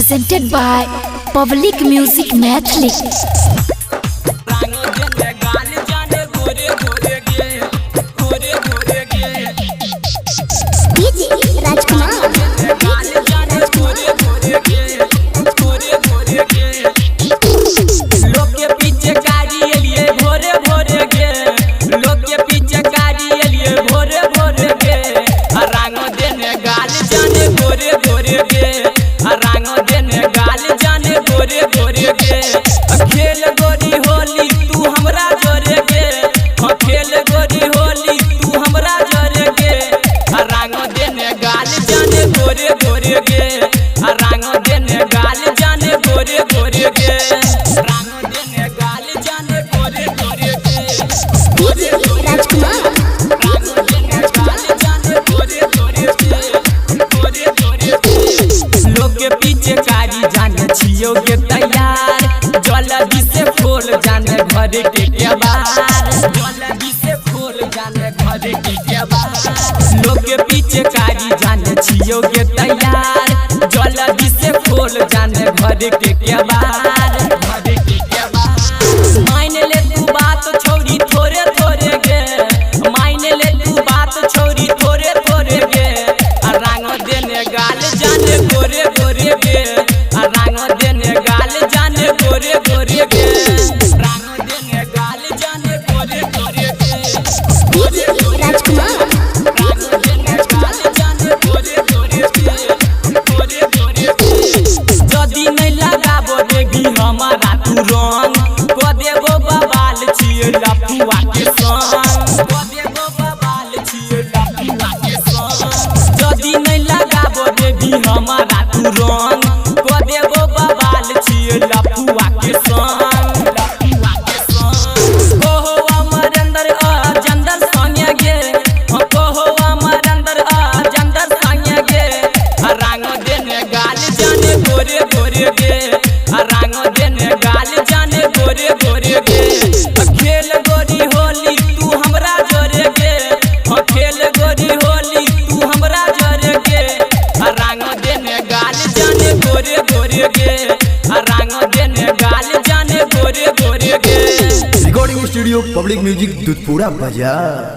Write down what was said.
presented by Public Music Mathli. खेल गोरी होली तू हमरा जोरे गे, खेल गोरी होली तू हमरा जोरे गे, रंग देने गाल जाने गोरे गोरे गे, रंग देने गाल जाने गोरे गोरे गे, रंग देने गाल जाने गोरे गोरे गे, गोरे गोरे रंग देने गाल जाने गोरे गोरे गे, गोरे गोरे गे। लोग के पीछे कारी जाने छियो के तैयार, जल्दी से खोल जाने घर के केबार, जल्दी से खोल जाने घर के केबार। लोग के पीछे कारी जाने छियो के तैयार, जल्दी से खोल जाने घर के केबार, घर के केबार। मान ले तू बात छोड़ी थोड़े थोड़े गे, मान ले तू बात छोड़ी थोड़े थोड़े गे, रंग देने गाल जाने गोरे गोरे गे, रंग देने गाल जाने गोरे गोरे गे, रंग देने गाल जाने गोरे गोरे गे, गोरे गोरे रंग देने गाल जाने गोरे गोरे गे, गोरे गोरे गे। जदी नहीं लगाबो देगी हमारा तू रंग, को देबो बवाल छिए लफुआ के संग, को देबो बवाल छिए लफुआ के संग। जदी नहीं लगाबो देगी हमारा तू रंग, को देबो बवाल छिए लफुआ के संग, लफुआ के संग। ओहो अमर अंदर जंदर संगे गे, ओहो अमर अंदर जंदर संगे गे, रंग देने गाल जाने गोरे गोरे गे, रंग देने गाल जाने गोरे गोरे गे। खेल गोरी होली तू हमरा जोरे गे, खेल गोरी होली तू हमरा जोरे गे, रंग देने गाल जाने गोरे गोरे गे, रंग देने गाल जाने गोरे गोरे गे। Recording studio public music Dudhpura बाजार।